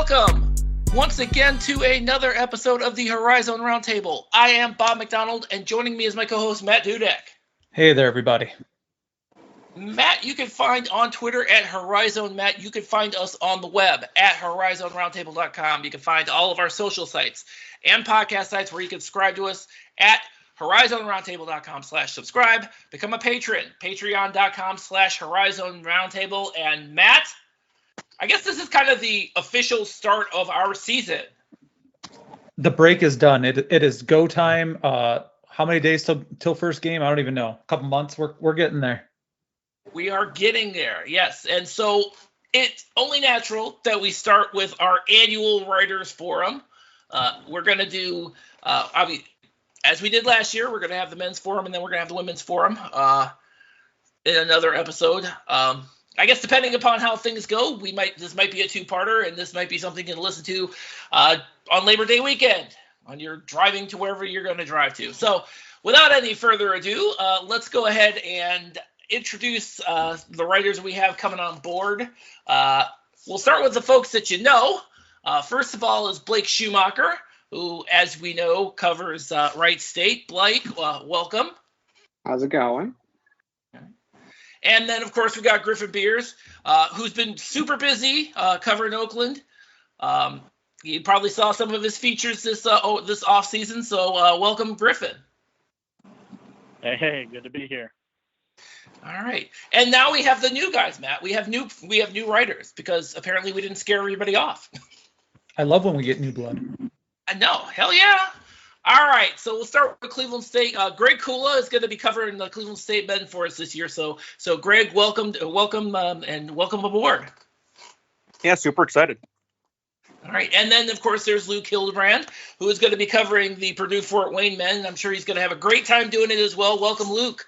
welcome once again to another episode of the Horizon Roundtable. I am Bob McDonald, and joining me is my co-host Matt Dudek. Hey there, everybody. Matt, you can find on Twitter at Horizon Matt. You can find us on the web at horizonroundtable.com. You can find all of our social sites and podcast sites where you can subscribe to us at horizonroundtable.com/subscribe. Become a patron, patreon.com/horizonroundtable. And Matt, I guess this is kind of the official start of our season. The break is done. It is go time. How many days till first game? I don't even know. A couple months. We're getting there. We are getting there, yes. And so it's only natural that we start with our annual Writers Forum. We're going to do, as we did last year, we're going to have the men's forum, and then we're going to have the women's forum in another episode. I guess depending upon how things go, this might be a two-parter, and this might be something you can listen to on Labor Day weekend when you're driving to wherever you're going to drive to. So without any further ado, let's go ahead and introduce the writers we have coming on board. We'll start with the folks that you know. First of all is Blake Schumaker, who, as we know, covers Wright State. Blake, welcome. How's it going? And then, of course, we got Griffin Beers, who's been super busy covering Oakland. You probably saw some of his features this off season. So welcome, Griffin. Hey, good to be here. All right, and now we have the new guys, Matt. We have new writers because apparently we didn't scare everybody off. I love when we get new blood. I know, hell yeah. All right, so we'll start with Cleveland State. Greg Kula is going to be covering the Cleveland State men for us this year. So Greg, welcome, and welcome aboard. Yeah, super excited. All right, and then of course there's Luke Hildebrand, who is going to be covering the Purdue Fort Wayne men. I'm sure he's going to have a great time doing it as well. Welcome, Luke.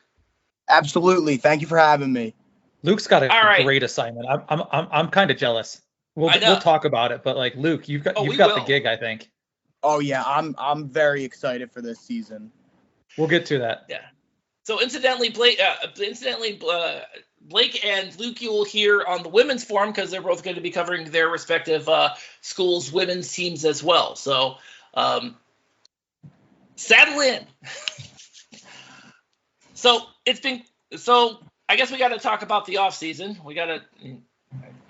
Absolutely, thank you for having me. Luke's got a great assignment. I'm kind of jealous. We'll talk about it, but like Luke, you've got the gig, I think. Oh yeah, I'm very excited for this season. We'll get to that. Yeah. So incidentally, Blake and Luke you will hear on the women's forum because they're both going to be covering their respective schools' women's teams as well. So saddle in. So I guess we got to talk about the off season.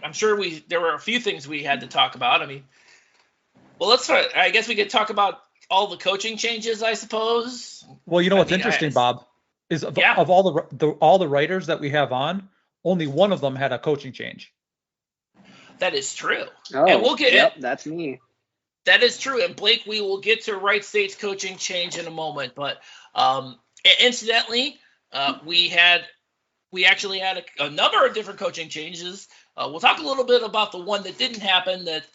I'm sure there were a few things we had to talk about. I mean, well, I guess we could talk about all the coaching changes, I suppose. Well, you know what's interesting, Bob, is of all the writers that we have on, only one of them had a coaching change. That is true. Oh, and we'll get yep, that's me. That is true. And Blake, we will get to Wright State's coaching change in a moment. But incidentally, we actually had a number of different coaching changes. We'll talk a little bit about the one that didn't happen that,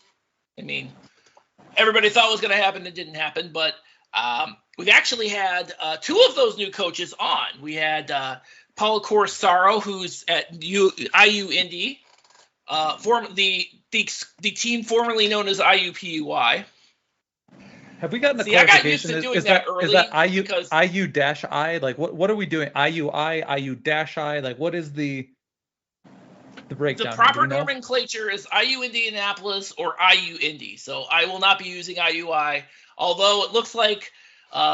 everybody thought was going to happen and didn't happen. But we've actually had two of those new coaches on. We had Paul Corsaro, who's at IU Indy, the team formerly known as IUPUI. Have we gotten a clarification? I got used to doing that early. Is that IU-I? Like, what are we doing? IUI, IU-I? Like, what is the breakdown? The proper nomenclature is IU Indianapolis or IU Indy. So I will not be using IUI, although it looks like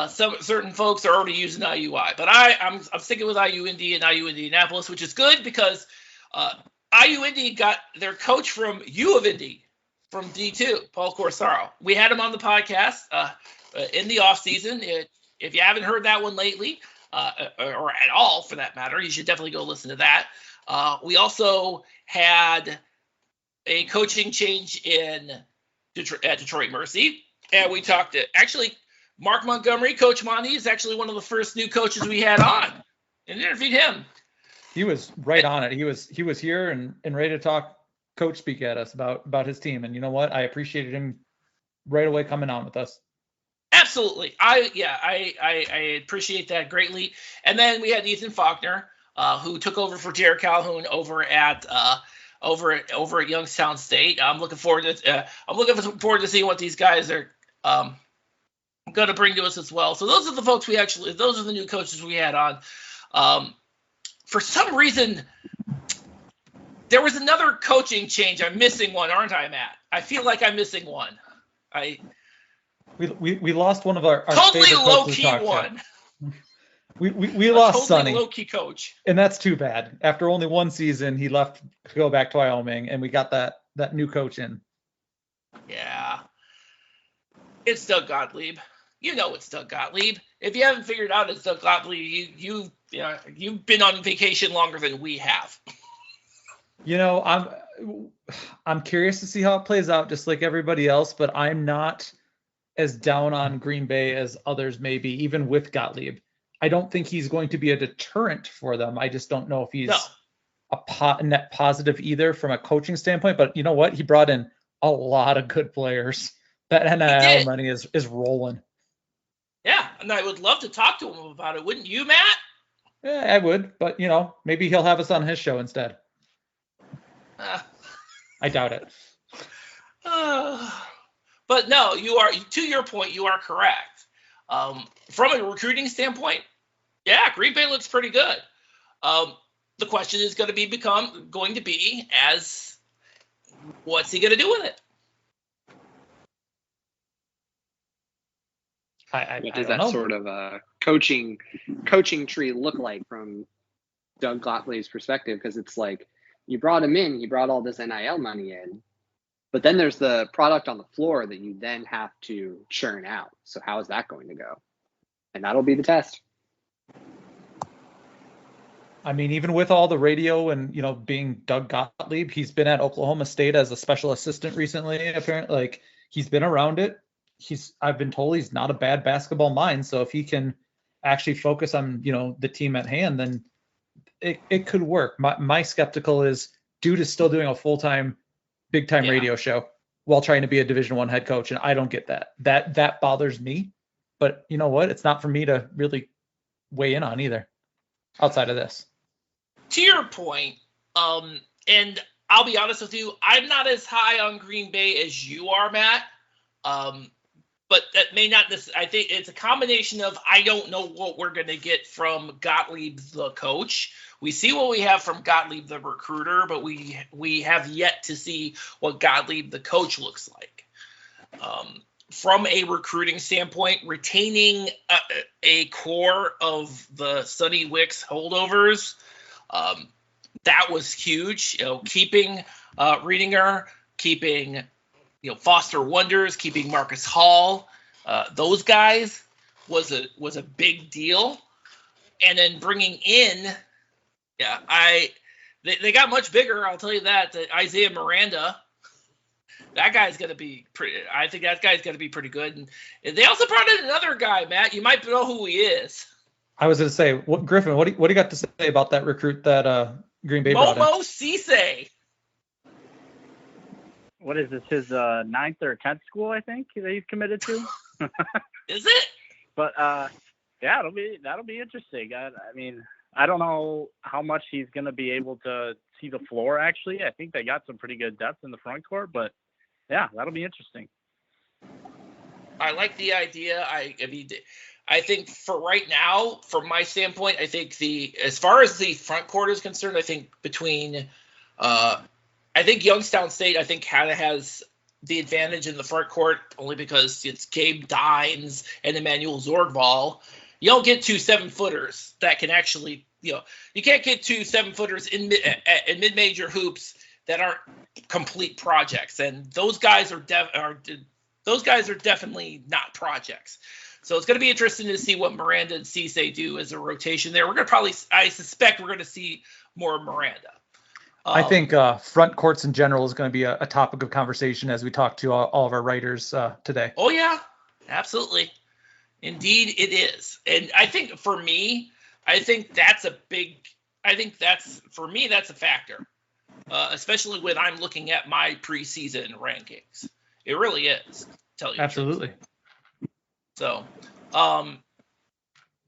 certain folks are already using IUI. But I'm sticking with IU Indy and IU Indianapolis, which is good because IU Indy got their coach from U of Indy. From D2, Paul Corsaro. We had him on the podcast in the offseason. If you haven't heard that one lately, or at all for that matter, you should definitely go listen to that. We also had a coaching change at Detroit Mercy. And we talked to, actually, Mark Montgomery, Coach Monty, is actually one of the first new coaches we had on and interviewed him. He was right on it. He was here and ready to talk coach speak at us about his team, and you know what? I appreciated him right away coming on with us. Absolutely, I appreciate that greatly. And then we had Ethan Faulkner, who took over for Jared Calhoun over at Youngstown State. I'm looking forward to seeing what these guys are going to bring to us as well. So those are the folks those are the new coaches we had on. For some reason, There was another coaching change. I'm missing one, aren't I, Matt? I feel like I'm missing one. We lost one of our totally favorite low key one. We lost totally Sonny. Low key coach, and that's too bad. After only one season, he left to go back to Wyoming, and we got that new coach in. Yeah, it's Doug Gottlieb. You know it's Doug Gottlieb. If you haven't figured out it's Doug Gottlieb, you've been on vacation longer than we have. I'm curious to see how it plays out, just like everybody else. But I'm not as down on Green Bay as others may be, even with Gottlieb. I don't think he's going to be a deterrent for them. I just don't know if he's a net positive either from a coaching standpoint. But you know what? He brought in a lot of good players. That NIL money is rolling. Yeah, and I would love to talk to him about it. Wouldn't you, Matt? Yeah, I would. But, maybe he'll have us on his show instead. I doubt it. But no, to your point, you are correct. From a recruiting standpoint, yeah, Green Bay looks pretty good. The question is going to be as what's he going to do with it? What does that sort of coaching tree look like from Doug Gottlieb's perspective? Because it's like you brought him in, you brought all this NIL money in, but then there's the product on the floor that you then have to churn out. So how is that going to go? And that'll be the test. I mean, even with all the radio and, being Doug Gottlieb, he's been at Oklahoma State as a special assistant recently, apparently. Like, he's been around it. I've been told he's not a bad basketball mind. So if he can actually focus on, the team at hand, then it could work. My skeptical is dude is still doing a full-time, big-time radio show while trying to be a Division I head coach. And I don't get that. That bothers me. But you know what? It's not for me to really weigh in on either outside of this. To your point, and I'll be honest with you, I'm not as high on Green Bay as you are, Matt. But that may not necessarily. I think it's a combination of I don't know what we're going to get from Gottlieb, the coach. We see what we have from Gottlieb, the recruiter, but we have yet to see what Gottlieb, the coach, looks like. From a recruiting standpoint, retaining a core of the Sonny Wicks holdovers, that was huge. Keeping Riedinger, keeping Foster Wonders, keeping Marcus Hall, those guys was a big deal. And then bringing in, they got much bigger. I'll tell you that. Isaiah Miranda, that guy's going to be pretty. I think that guy's going to be pretty good. And they also brought in another guy, Matt. You might know who he is. I was going to say, Griffin, what do you got to say about that recruit that Green Bay brought in? Momo Cisse. What is this? His 9th or 10th school, I think, that he's committed to. Is it? But that'll be interesting. I mean, I don't know how much he's going to be able to see the floor. Actually, I think they got some pretty good depth in the front court, but yeah, that'll be interesting. I like the idea. I think for right now, from my standpoint, I think as far as the front court is concerned, I think between I think Youngstown State, I think kind of has the advantage in the front court only because it's Gabe Dines and Emmanuel Zorgval. You don't get 2 7-footers that can actually, you can't get 2 7-footers in mid-major hoops that aren't complete projects, and those guys are definitely not projects. So it's going to be interesting to see what Miranda and Cisse do as a rotation there. I suspect we're going to see more Miranda. I think front courts in general is going to be a topic of conversation as we talk to all of our writers today. Oh, yeah, absolutely. Indeed, it is. And I think for me, that's a factor, especially when I'm looking at my preseason rankings. It really is. Tell you. Absolutely. So,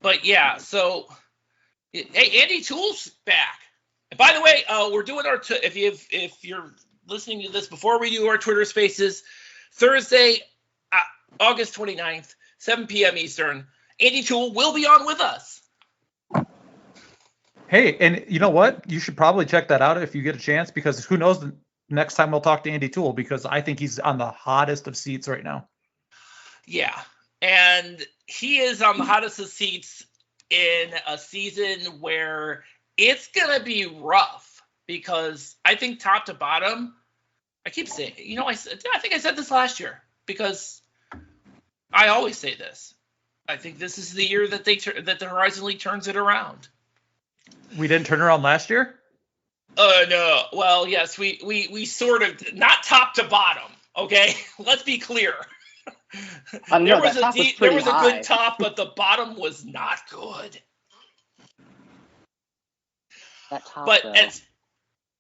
but yeah, so, hey, Andy Toole's back. And by the way, we're doing our if you're listening to this before we do our Twitter Spaces, Thursday, August 29th, 7 p.m. Eastern, Andy Toole will be on with us. Hey, and you know what? You should probably check that out if you get a chance, because who knows, the next time we'll talk to Andy Toole, because I think he's on the hottest of seats right now. Yeah, and he is on the hottest of seats in a season where it's going to be rough, because I think top to bottom, I keep saying, I think I said this last year, because I always say this. I think this is the year that that the Horizon League turns it around. We didn't turn around last year? No. Well, yes, we sort of, not top to bottom, okay? Let's be clear. There was a good top, but the bottom was not good. That top, but though.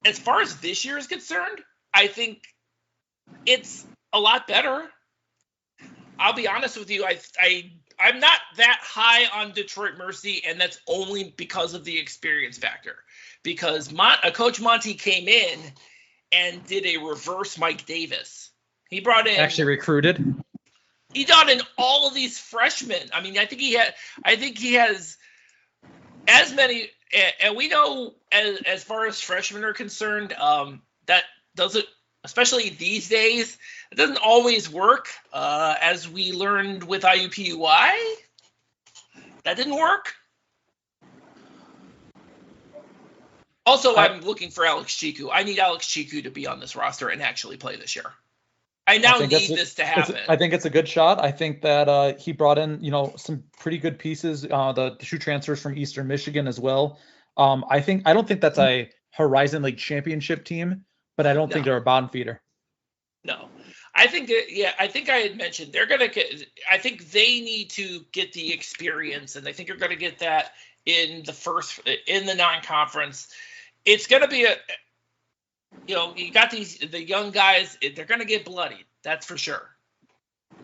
as far as this year is concerned, I think it's a lot better. I'll be honest with you. I'm not that high on Detroit Mercy, and that's only because of the experience factor. Because Coach Monty came in and did a reverse Mike Davis. He brought in, actually recruited. He brought in all of these freshmen. I mean, I think he has as many, and we know as far as freshmen are concerned, that doesn't, especially these days, it doesn't always work. As we learned with IUPUI, that didn't work. Also, I'm looking for Alex Chiku. I need Alex Chiku to be on this roster and actually play this year. I need this to happen. I think it's a good shot. I think that he brought in, some pretty good pieces, the shoe transfers from Eastern Michigan as well. I don't think that's a Horizon League championship team, but I don't think they're a bottom feeder. No. I think I had mentioned I think they need to get the experience, and I think you're going to get that in the non-conference. It's going to be you got the young guys, they're going to get bloodied. That's for sure.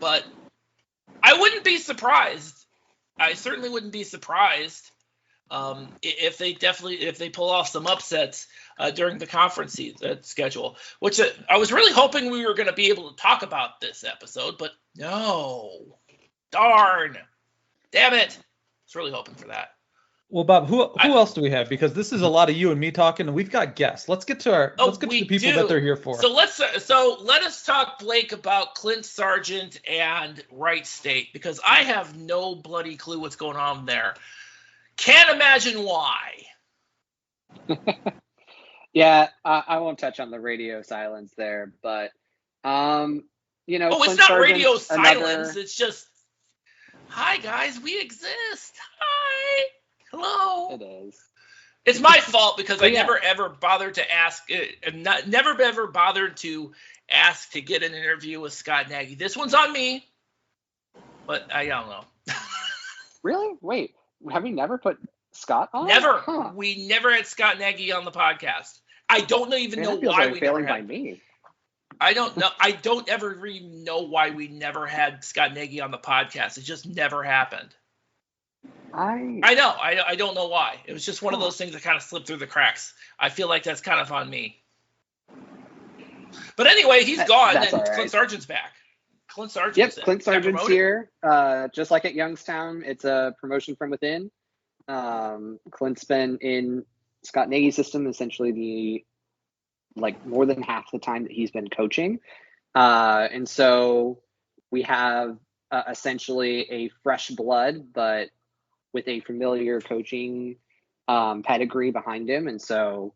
But I wouldn't be surprised. I certainly wouldn't be surprised if they pull off some upsets during the conference schedule, which I was really hoping we were going to be able to talk about this episode, but no. Darn. Damn it. I was really hoping for that. Well, Bob, who else do we have? Because this is a lot of you and me talking, and we've got guests. Let's get to the people that they're here for. So let us talk, Blake, about Clint Sargent and Wright State, because I have no bloody clue what's going on there. Can't imagine why. Yeah, I won't touch on the radio silence there, but Oh, Clint it's not Sargent's radio silence. It's just, hi guys, we exist. Hi. Hello. It is. It's my fault because I never ever bothered to ask, never ever bothered to ask to get an interview with Scott Nagy. This one's on me, but I don't know. Really? Wait, have we never put Scott on? Never. Huh. We never had Scott Nagy on the podcast. I don't even know that feels why like we failing never by had. me. I don't know. I don't ever really know why we never had Scott Nagy on the podcast. It just never happened. I know. I don't know why. It was just one of those things that kind of slipped through the cracks. I feel like that's kind of on me. But anyway, he's gone, and right. Clint Sargent's back. Clint Sargent's Clint Sargent's here. Just like at Youngstown, it's a promotion from within. Clint's been in Scott Nagy's system essentially more than half the time that he's been coaching. And so we have essentially a fresh blood, but with a familiar coaching pedigree behind him. And so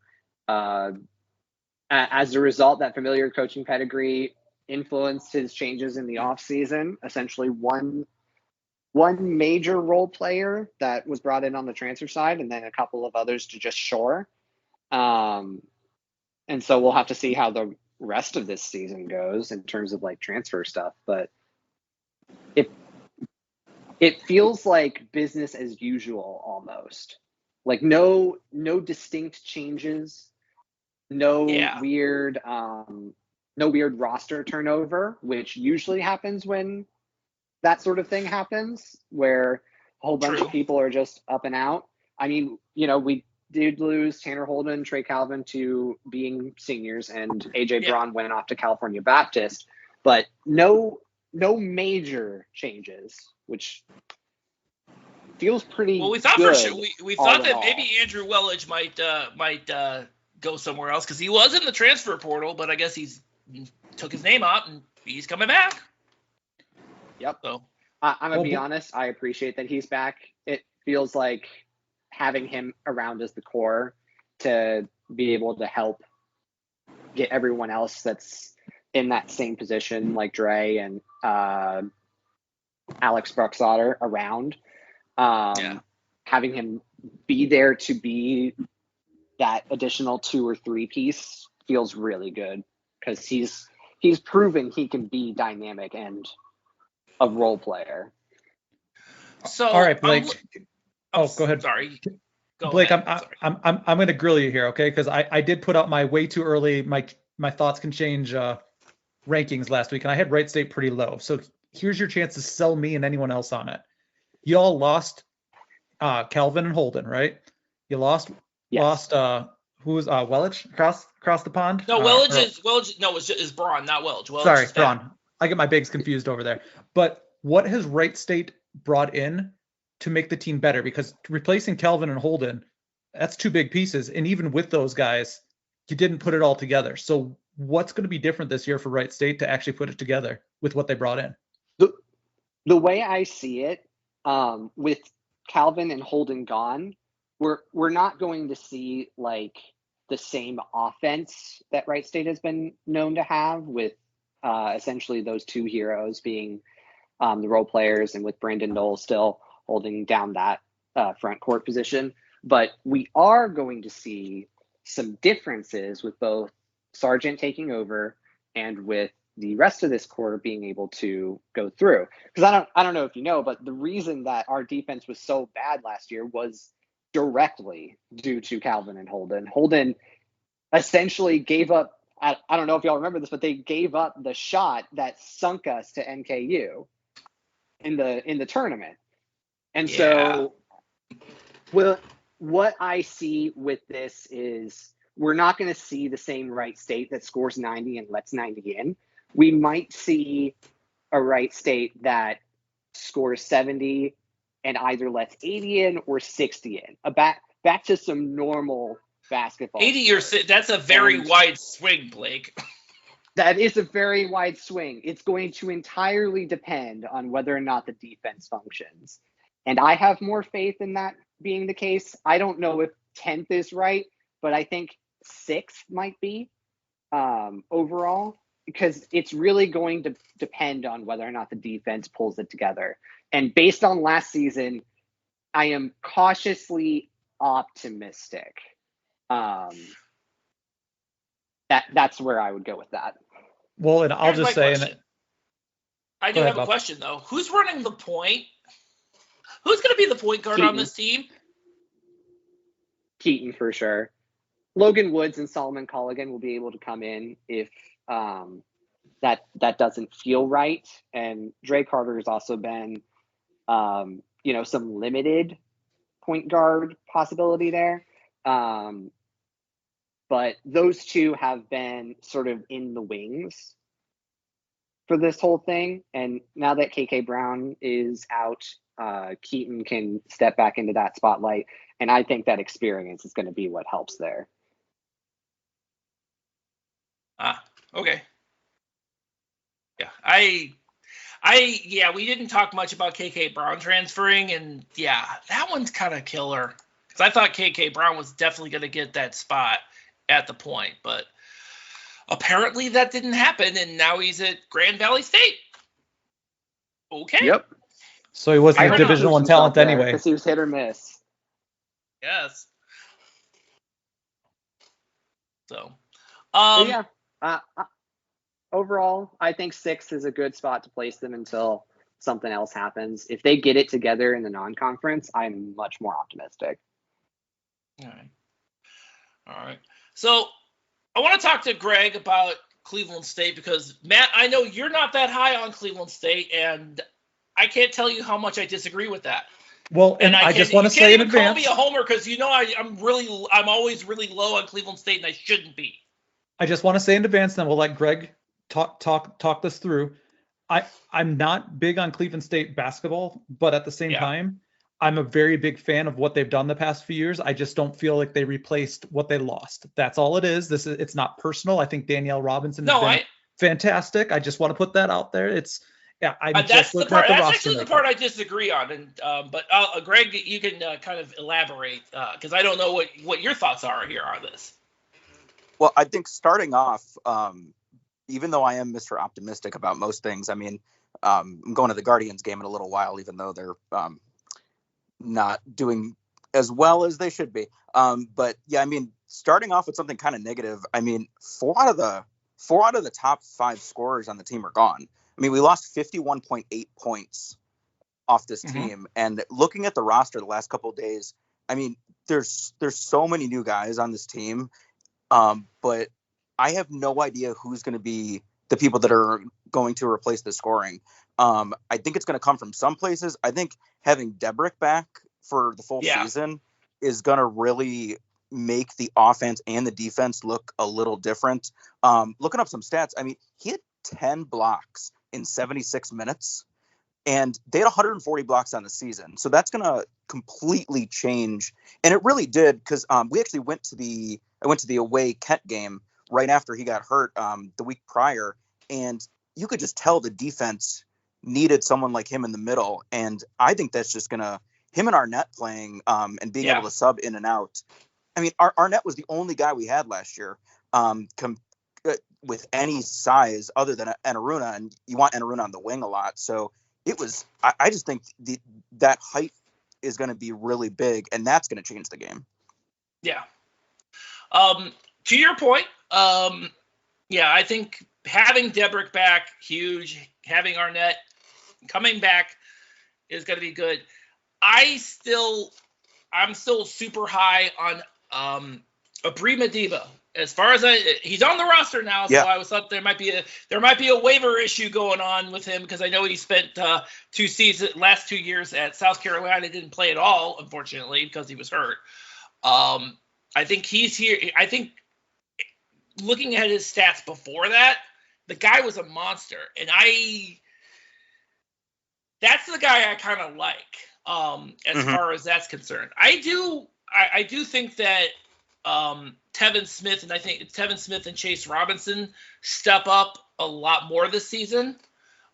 as a result, that familiar coaching pedigree influenced his changes in the offseason. Essentially one major role player that was brought in on the transfer side, and then a couple of others to just shore. And so we'll have to see how the rest of this season goes in terms of transfer stuff. But it feels like business as usual almost. No distinct changes, no weird roster turnover, which usually happens when that sort of thing happens, where a whole bunch of people are just up and out. I mean, we did lose Tanner Holden, Trey Calvin to being seniors, and AJ Braun went off to California Baptist, but no major changes, which feels pretty. Well, we thought good for sure we all thought in that all. maybe Andrew Welledge might go somewhere else because he was in the transfer portal, but I guess he took his name out and he's coming back. Yep. So I'm gonna be honest. I appreciate that he's back. It feels like having him around as the core to be able to help get everyone else that's in that same position, like Dre and Alex Bruxotter, around. Having him be there to be that additional 2 or 3 piece feels really good because he's proven he can be dynamic and a role player. So all right, Blake. Go ahead. Sorry. Blake, I'm going to grill you here, okay? Because I did put out my way too early. My thoughts can change rankings last week, and I had Wright State pretty low. So here's your chance to sell me and anyone else on it. You all lost Calvin and Holden, right? You lost who was Welledge across the pond? No, Welledge is Braun, not Welledge. Welledge sorry, is Braun. I get my bigs confused over there. But what has Wright State brought in to make the team better? Because replacing Calvin and Holden, that's 2 big pieces. And even with those guys, you didn't put it all together. So what's going to be different this year for Wright State to actually put it together with what they brought in? The way I see it, with Calvin and Holden gone, we're not going to see like the same offense that Wright State has been known to have with essentially those 2 heroes being the role players, and with Brandon Knoll still holding down that front court position. But we are going to see some differences with both Sargent taking over and with the rest of this core being able to go through. Because I don't know if you know, but the reason that our defense was so bad last year was directly due to Calvin and Holden. Holden essentially gave up, I don't know if y'all remember this, but they gave up the shot that sunk us to NKU in the tournament. And so what I see with this is we're not going to see the same Wright State that scores 90 and lets 90 in. We might see a Wright State that scores 70 and either lets 80 in or 60 in. Back to some normal basketball. 80 or that's a very wide swing, Blake. That is a very wide swing. It's going to entirely depend on whether or not the defense functions. And I have more faith in that being the case. I don't know if 10th is right, but I think 6th might be overall, because it's really going to depend on whether or not the defense pulls it together. And based on last season, I am cautiously optimistic. That's where I would go with that. Well, and I'll just say, I do have a question though. Who's running the point? Who's going to be the point guard on this team? Keaton for sure. Logan Woods and Solomon Colligan will be able to come in if that doesn't feel right. And Dre Carter has also been, some limited point guard possibility there. But those 2 have been sort of in the wings for this whole thing. And now that KK Brown is out, Keaton can step back into that spotlight. And I think that experience is going to be what helps there. Okay. Yeah, we didn't talk much about KK Brown transferring, and yeah, that one's kind of killer. Because I thought KK Brown was definitely going to get that spot at the point, but apparently that didn't happen, and now he's at Grand Valley State. Okay. Yep. So he wasn't a Division I talent anyway. Because he was hit or miss. Yes. So, overall, I think 6th is a good spot to place them until something else happens. If they get it together in the non-conference, I'm much more optimistic. All right. So I want to talk to Greg about Cleveland State because, Matt, I know you're not that high on Cleveland State, and I can't tell you how much I disagree with that. Well, and I just want to say in advance. You can't call me a homer because I'm always really low on Cleveland State, and I shouldn't be. I just want to say in advance, then we'll let Greg talk this through. I'm not big on Cleveland State basketball, but at the same time, I'm a very big fan of what they've done the past few years. I just don't feel like they replaced what they lost. That's all it is. It's not personal. I think Danielle Robinson has been fantastic. I just want to put that out there. That's the part. That's actually the part I disagree on. And but Greg, you can kind of elaborate because I don't know what your thoughts are here on this. Well, I think starting off, even though I am Mr. Optimistic about most things, I mean, I'm going to the Guardians game in a little while, even though they're not doing as well as they should be. But yeah, I mean, starting off with something kind of negative. I mean, four out of the top 5 scorers on the team are gone. I mean, we lost 51.8 points off this team. And looking at the roster the last couple of days, I mean, there's so many new guys on this team. But I have no idea who's going to be the people that are going to replace the scoring. I think it's going to come from some places. I think having Debrick back for the full season is going to really make the offense and the defense look a little different. Looking up some stats, I mean, he had 10 blocks in 76 minutes, and they had 140 blocks on the season. So that's going to completely change. And it really did, because we actually went to the away Kent game right after he got hurt the week prior, and you could just tell the defense needed someone like him in the middle. And I think that's just going to, him and Arnett playing and being able to sub in and out. I mean, Arnett was the only guy we had last year with any size other than Enaruna, and you want Enaruna on the wing a lot. So it was, I just think that height is going to be really big, and that's going to change the game. Yeah. To your point, I think having Debrick back, huge. Having Arnett coming back is going to be good. I'm still super high on Abri Madiba. As far as he's on the roster now, so I was thought there might be a waiver issue going on with him, because I know he spent last 2 years at South Carolina, didn't play at all, unfortunately, because he was hurt. I think he's here. I think looking at his stats before that, the guy was a monster, and that's the guy I kind of like as far as that's concerned. I do think that Tevin Smith, and I think Tevin Smith and Chase Robinson step up a lot more this season.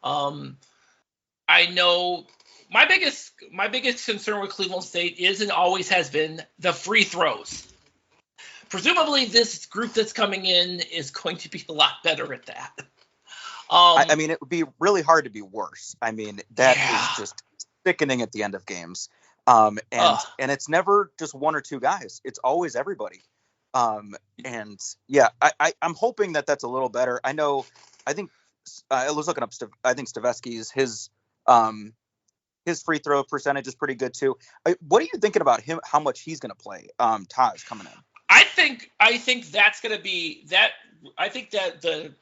I know my biggest concern with Cleveland State is and always has been the free throws. Presumably, this group that's coming in is going to be a lot better at that. I mean, it would be really hard to be worse. I mean, that is just sickening at the end of games. And it's never just one or two guys. It's always everybody. I'm hoping that that's a little better. I think I was looking up, I think Stavesky's, his free throw percentage is pretty good too. What are you thinking about him, how much he's going to play? Taj coming in. I think that's going to be that. I think that the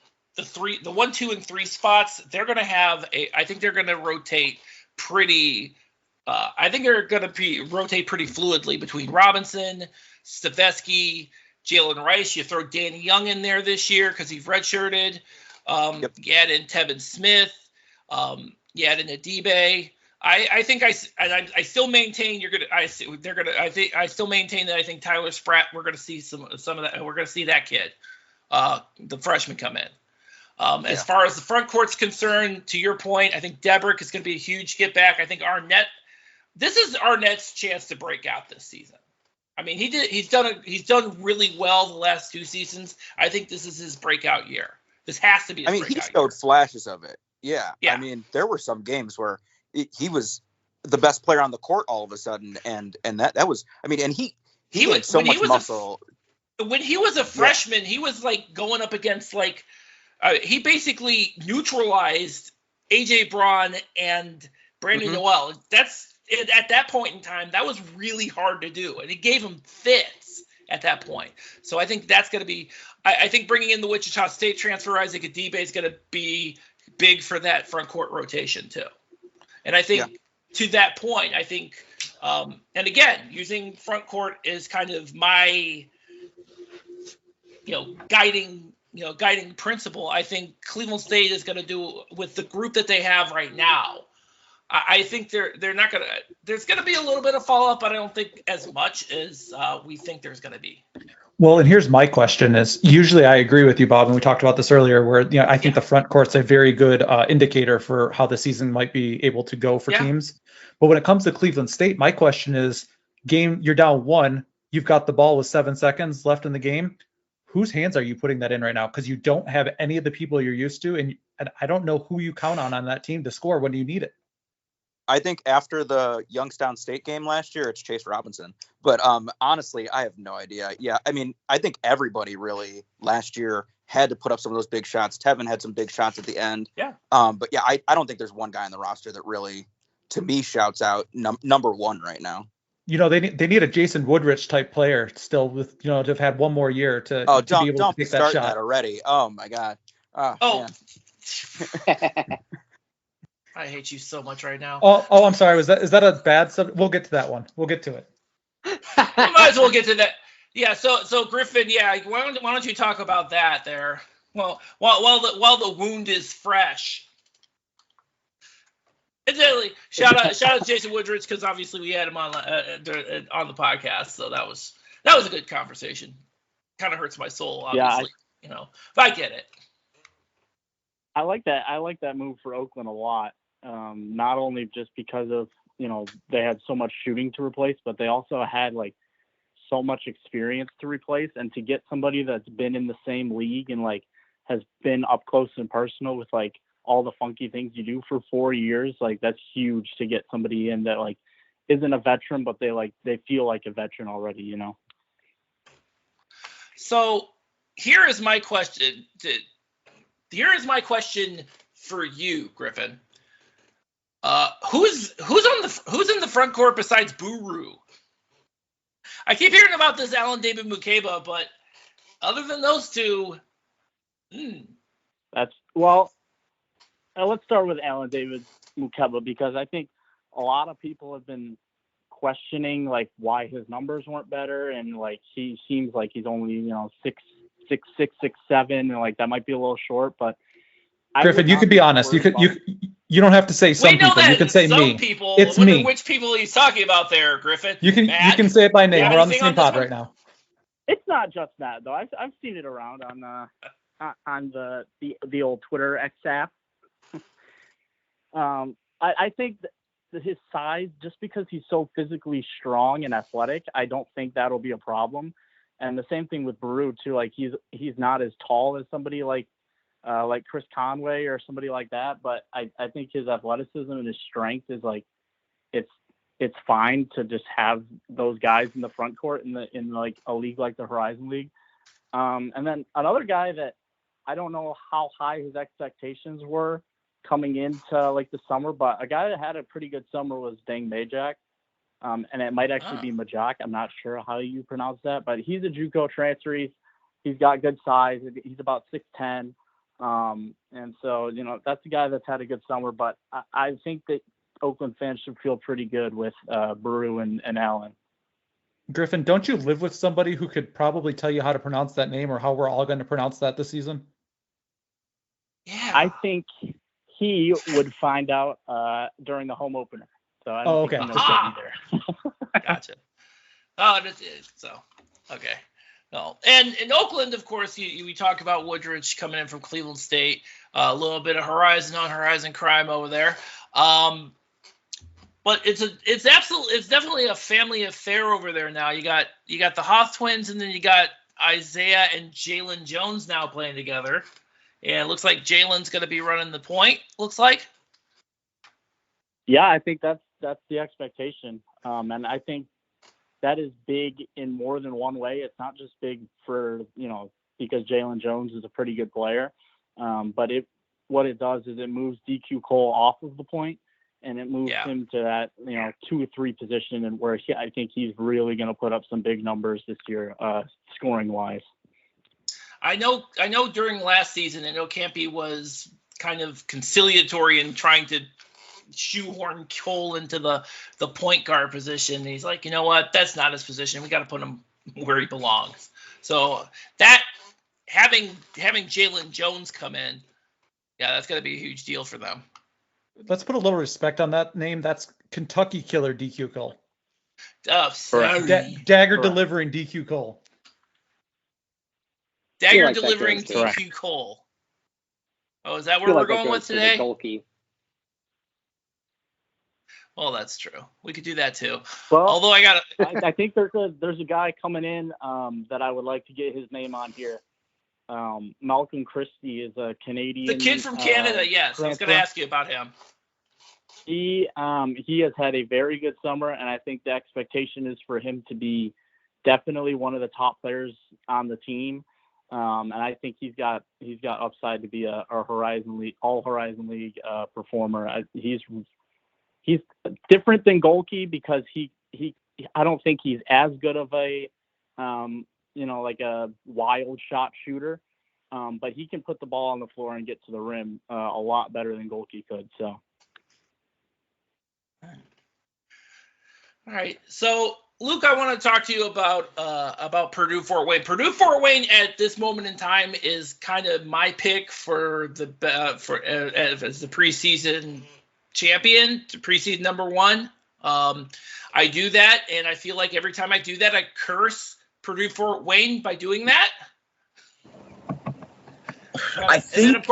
1, 2, and 3 spots, they're going to have I think they're going to rotate pretty. I think they're going to rotate pretty fluidly between Robinson, Stavesky, Jalen Rice. You throw Danny Young in there this year because he's redshirted. You add in Tevin Smith. You add in Adibe. I think I still maintain I still maintain that I think Tyler Spratt, we're going to see some of that. We're going to see that kid, the freshman, come in. As far as the front court's concerned, to your point, I think Debrick is going to be a huge get back. I think this is Arnett's chance to break out this season. I mean, he's done really well the last 2 seasons. I think this is his breakout year. This has to be his breakout year. He showed flashes of it. Yeah. I mean, there were some games where he was the best player on the court all of a sudden, and that was, I mean, and he had so much muscle. When he was a freshman, he was like going up against he basically neutralized AJ Braun and Brandon Noel. At that point in time, that was really hard to do, and it gave him fits at that point. So I think that's going to be. I think bringing in the Wichita State transfer Isaac Adibe is going to be big for that front court rotation too. And I think to that point, I think, and again, using front court is kind of my, guiding principle. I think Cleveland State is going to do with the group that they have right now. I think they're not gonna. There's gonna be a little bit of fall off, but I don't think as much as we think there's gonna be. Well, and here's my question: is usually I agree with you, Bob, and we talked about this earlier. Where I think the front court's a very good indicator for how the season might be able to go for teams. But when it comes to Cleveland State, my question is: you're down 1, you've got the ball with 7 seconds left in the game. Whose hands are you putting that in right now? Because you don't have any of the people you're used to, and I don't know who you count on that team to score when you need it. I think after the Youngstown State game last year, it's Chase Robinson. But honestly, I have no idea. Yeah, I mean, I think everybody really last year had to put up some of those big shots. Tevin had some big shots at the end. Yeah. But yeah, I don't think there's one guy on the roster that really, to me, shouts out number one right now. They need a Jason Woodrich type player still with to have had one more year to be able to take that shot. That already. Oh my God. I hate you so much right now. Oh, I'm sorry. Is that a bad subject? We'll get to that one. We'll get to it. We might as well get to that. Yeah. So Griffin. Yeah. Why don't you talk about that there? Well, while the wound is fresh. Incidentally, shout out to Jason Woodrich because obviously we had him on the podcast, so that was a good conversation. Kind of hurts my soul, obviously, but I get it. I like that move for Oakland a lot. Not only just because of they had so much shooting to replace, but they also had like so much experience to replace, and to get somebody that's been in the same league and like has been up close and personal with like all the funky things you do for 4 years, like that's huge to get somebody in that like isn't a veteran, but they feel like a veteran already, So here is my question. Here is my question for you, Griffin. Who's in the front court besides Buru? I keep hearing about this Alan David Mukeba, but other than those two, let's start with Alan David Mukeba, because I think a lot of people have been questioning like why his numbers weren't better, and like he seems like he's only 6'6", 6'7", and like that might be a little short. But Griffin, you could be honest. You don't have to say some people. You can say me. People, it's me. Which people he's talking about there, Griffin? You can say it by name. We're on the same pod right now. It's not just that though. I've seen it around on the old Twitter X app. I think that his size, just because he's so physically strong and athletic, I don't think that'll be a problem. And the same thing with Baru too. Like he's not as tall as somebody like Chris Conway or somebody like that, but I think his athleticism and his strength is like it's fine to just have those guys in the front court in like a league like the Horizon League. And then another guy that I don't know how high his expectations were coming into like the summer, but a guy that had a pretty good summer was Deng Majak. And it might actually be Majak. I'm not sure how you pronounce that, but he's a JUCO transfer. He's got good size. He's about 6'10". And so, that's the guy that's had a good summer, but I think that Oakland fans should feel pretty good with Baru and Allen. Griffin, don't you live with somebody who could probably tell you how to pronounce that name or how we're all going to pronounce that this season? Yeah. I think he would find out during the home opener. So I don't think he knows that either. Gotcha. Oh, so okay. No, and in Oakland, of course, we talk about Woodrich coming in from Cleveland State. A little bit of Horizon on Horizon crime over there. But it's definitely a family affair over there now. You got the Hoth twins, and then you got Isaiah and Jalen Jones now playing together. And it looks like Jalen's going to be running the point. Looks like. Yeah, I think that's the expectation, and I think that is big in more than one way. It's not just big for because Jalen Jones is a pretty good player, but what it does is it moves DQ Cole off of the point, and it moves him to that 2 or 3 position, and where I think he's really going to put up some big numbers this year, scoring wise. I know during last season, I know Campy was kind of conciliatory in trying to shoehorn Cole into the point guard position. He's like, you know what? That's not his position. We got to put him where he belongs. So that having Jalen Jones come in, that's going to be a huge deal for them. Let's put a little respect on that name. That's Kentucky Killer DQ Cole. Oh, sorry. Dagger Correct. delivering DQ Cole. Dagger like that delivering goes to- DQ Cole. Oh, is that I where feel we're like that going goes with to the today? Golke. Well, that's true. We could do that too. Well, Although I think there's a guy coming in that I would like to get his name on here. Malcolm Christie is a Canadian. the kid from Canada. Yes, I was going to ask you about him. He has had a very good summer, and I think the expectation is for him to be definitely one of the top players on the team. And I think he's got upside to be a Horizon League performer. He's different than Golke because I don't think he's as good of a like a wild shot shooter, but he can put the ball on the floor and get to the rim a lot better than Golke could. So. All right, so Luke, I want to talk to you about Purdue Fort Wayne. Purdue Fort Wayne at this moment in time is kind of my pick for as the preseason champion, preseason number one. I do that, and I feel like every time I do that, I curse Purdue Fort Wayne by doing that. And then of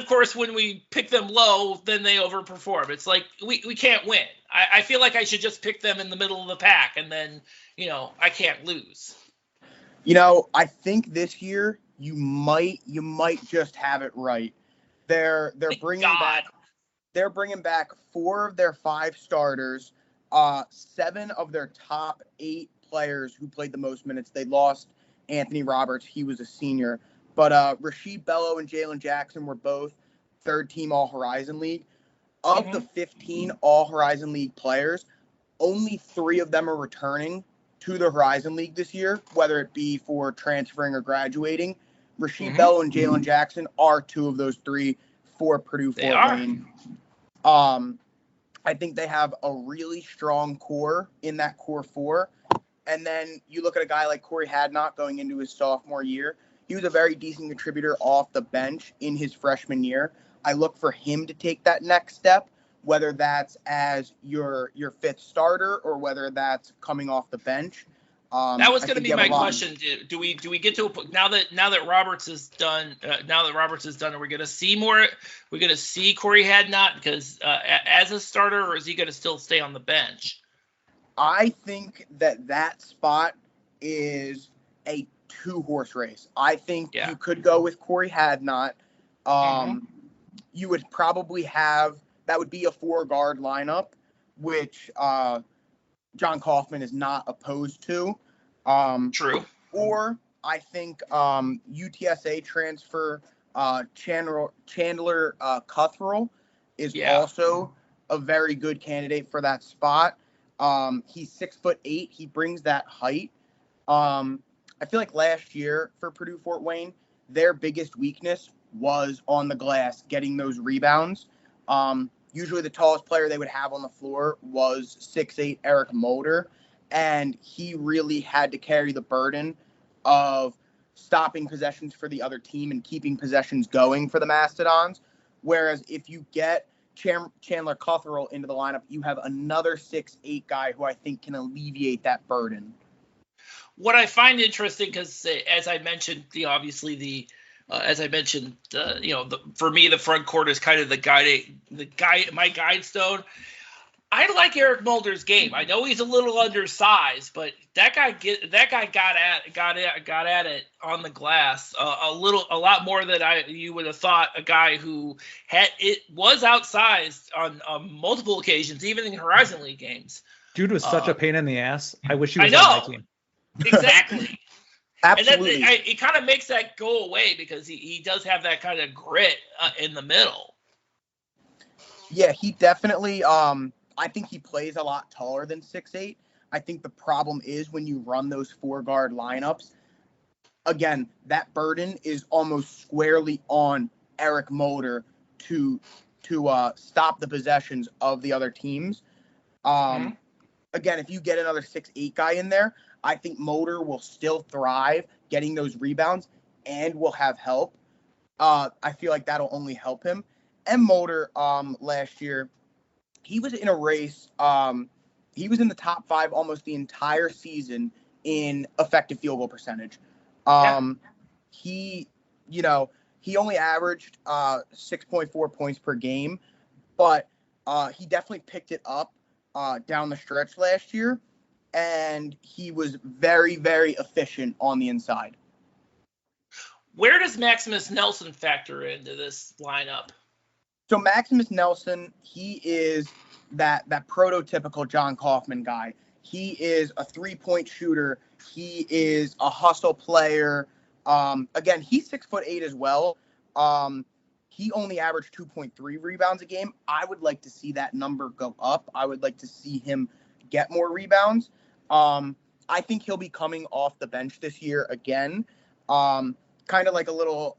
course when we pick them low, then they overperform. It's like we can't win. I feel like I should just pick them in the middle of the pack, and then I can't lose. I think this year you might just have it right. They're bringing back 4 of their 5 starters, 7 of their top 8 players who played the most minutes. They lost Anthony Roberts. He was a senior. But Rasheed Bello and Jalen Jackson were both third-team All-Horizon League. Of the 15 All-Horizon League players, only 3 of them are returning to the Horizon League this year, whether it be for transferring or graduating. Rasheed Bello and Jalen Jackson are 2 of those 3 for Purdue Fort Wayne. I think they have a really strong core in that core 4. And then you look at a guy like Corey Hadnot going into his sophomore year. He was a very decent contributor off the bench in his freshman year. I look for him to take that next step, whether that's as your 5th starter or whether that's coming off the bench. That was going to be my question. Do we get to now that Roberts is done? Are we going to see more? We're going to see Corey Hadnot because as a starter, or is he going to still stay on the bench? I think that spot is a 2-horse race. I think you could go with Corey Hadnot. You would probably have that would be a 4-guard lineup, which John Kaufman is not opposed to. True. Or I think UTSA transfer Chandler Cuthrell is also a very good candidate for that spot. He's 6'8". He brings that height. I feel like last year for Purdue Fort Wayne, their biggest weakness was on the glass, getting those rebounds. Usually the tallest player they would have on the floor was 6'8" Eric Mulder, and he really had to carry the burden of stopping possessions for the other team and keeping possessions going for the Mastodons. Whereas if you get Chandler Cuthrell into the lineup, you have another 6'8" guy who I think can alleviate that burden. What I find interesting, because as I mentioned, for me, the front court is kind of my guide stone. I like Eric Mulder's game. I know he's a little undersized, but that guy got at it on the glass a lot more than you would have thought. A guy who was outsized on multiple occasions, even in Horizon League games. Dude was such a pain in the ass. I wish he was on my team. Exactly. Absolutely. And it kind of makes that go away because he does have that kind of grit in the middle. Yeah, he definitely. I think he plays a lot taller than 6'8". I think the problem is when you run those 4-guard lineups. Again, that burden is almost squarely on Eric Mulder to stop the possessions of the other teams. Again, if you get another 6'8" guy in there, I think Mulder will still thrive getting those rebounds and will have help. I feel like that'll only help him. and Mulder last year, he was in a race. He was in the top 5 almost the entire season in effective field goal percentage. He, he only averaged 6.4 points per game, but he definitely picked it up down the stretch last year, and he was very, very efficient on the inside. Where does Maximus Nelson factor into this lineup? So Maximus Nelson, he is that prototypical John Kaufman guy. He is a 3-point shooter. He is a hustle player. Again, he's 6'8" as well. He only averaged 2.3 rebounds a game. I would like to see that number go up. I would like to see him get more rebounds. I think he'll be coming off the bench this year again. Kind of like a little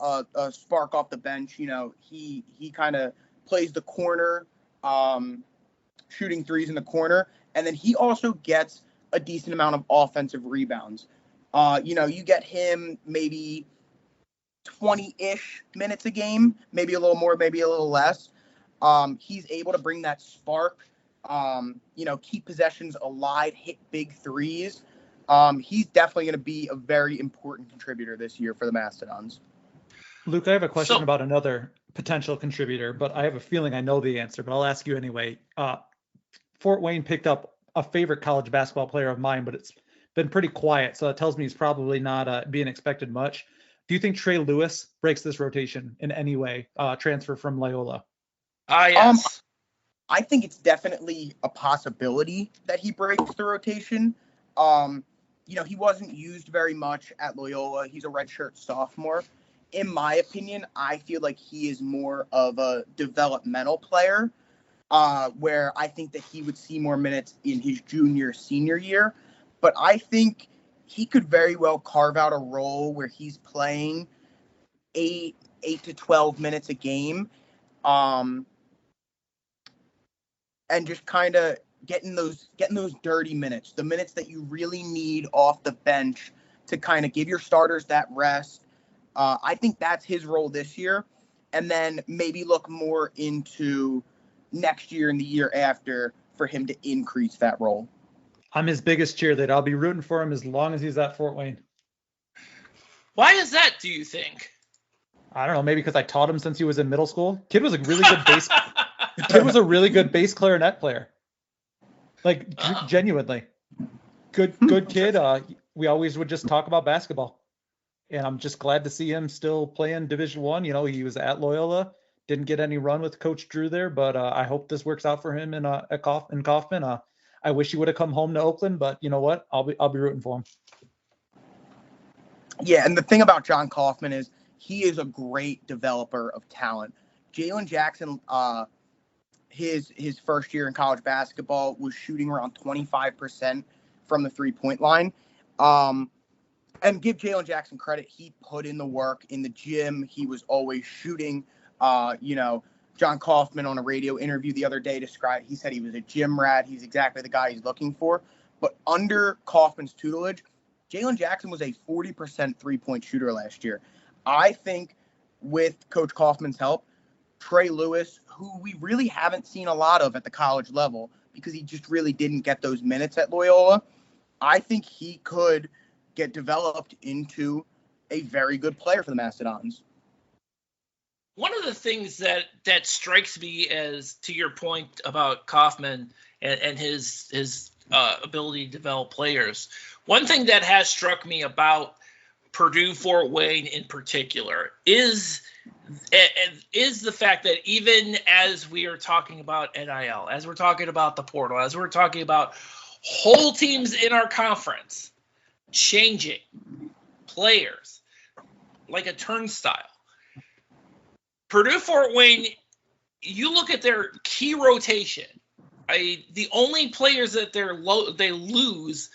spark off the bench. He kind of plays the corner, shooting threes in the corner. And then he also gets a decent amount of offensive rebounds. You get him maybe 20-ish minutes a game, maybe a little more, maybe a little less. He's able to bring that spark, keep possessions alive, hit big threes. He's definitely going to be a very important contributor this year for the Mastodons. Luke, I have a question about another potential contributor, but I have a feeling I know the answer, but I'll ask you anyway. Fort Wayne picked up a favorite college basketball player of mine, but it's been pretty quiet, so that tells me he's probably not being expected much. Do you think Trey Lewis breaks this rotation in any way, transfer from Loyola? Yes. I think it's definitely a possibility that he breaks the rotation. He wasn't used very much at Loyola. He's a redshirt sophomore. In my opinion, I feel like he is more of a developmental player, where I think that he would see more minutes in his junior, senior year. But I think he could very well carve out a role where he's playing 8 to 12 minutes a game, and just kind of getting those dirty minutes, the minutes that you really need off the bench to kind of give your starters that rest. I think that's his role this year, and then maybe look more into next year and the year after for him to increase that role. I'm his biggest cheerleader. I'll be rooting for him as long as he's at Fort Wayne. Why is that, do you think? I don't know, maybe because I taught him since he was in middle school. Kid was a really good bass kid was a really good bass clarinet player. Like genuinely. Good kid. We always would just talk about basketball. And I'm just glad to see him still playing Division I. He was at Loyola, didn't get any run with Coach Drew there, but I hope this works out for him in Kaufman. I wish he would have come home to Oakland, but you know what? I'll be rooting for him. Yeah, and the thing about John Kaufman is he is a great developer of talent. Jalen Jackson, his first year in college basketball, was shooting around 25% from the 3-point line. And give Jalen Jackson credit, he put in the work in the gym. He was always shooting. John Kaufman on a radio interview the other day he said he was a gym rat. He's exactly the guy he's looking for. But under Kaufman's tutelage, Jalen Jackson was a 40% 3-point shooter last year. I think with Coach Kaufman's help, Trey Lewis, who we really haven't seen a lot of at the college level because he just really didn't get those minutes at Loyola, I think he could get developed into a very good player for the Mastodons. One of the things that strikes me as, to your point about Kaufman and his ability to develop players, one thing that has struck me about Purdue Fort Wayne in particular is the fact that even as we are talking about NIL, as we're talking about the portal, as we're talking about whole teams in our conference changing players like a turnstile, Purdue Fort Wayne, you look at their key rotation. The only players that they lose,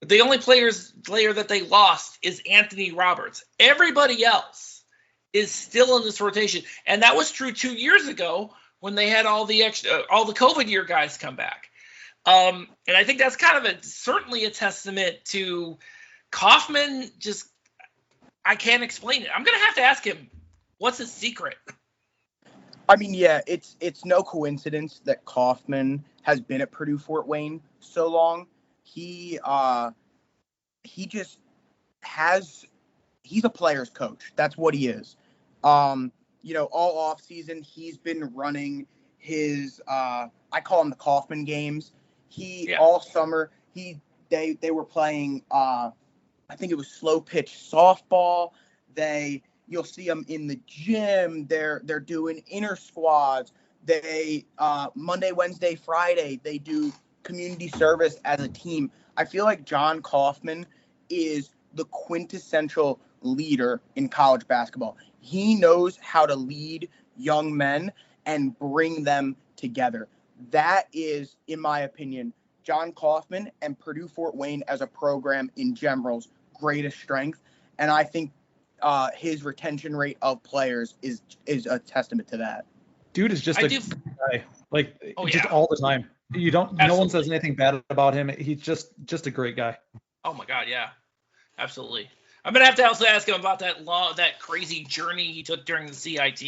the only player that they lost is Anthony Roberts. Everybody else is still in this rotation, and that was true 2 years ago when they had all the COVID year guys come back. And I think that's kind of certainly a testament to Kaufman. I can't explain it. I'm gonna have to ask him, what's his secret? I mean, yeah, it's no coincidence that Kaufman has been at Purdue Fort Wayne so long. He just has he's a player's coach. That's what he is. All off season he's been running his I call them the Kaufman games. All summer they were playing I think it was slow pitch softball. You'll see them in the gym. They're doing inner squads. They Monday, Wednesday, Friday they do community service as a team. I feel like John Kaufman is the quintessential leader in college basketball. He knows how to lead young men and bring them together. That is, in my opinion, John Kaufman and Purdue Fort Wayne as a program in general's greatest strength. And I think his retention rate of players is a testament to that. Dude is just a guy, all the time. No one says anything bad about him. He's just a great guy. Oh my God, yeah, absolutely. I'm gonna have to also ask him about that crazy journey he took during the CIT.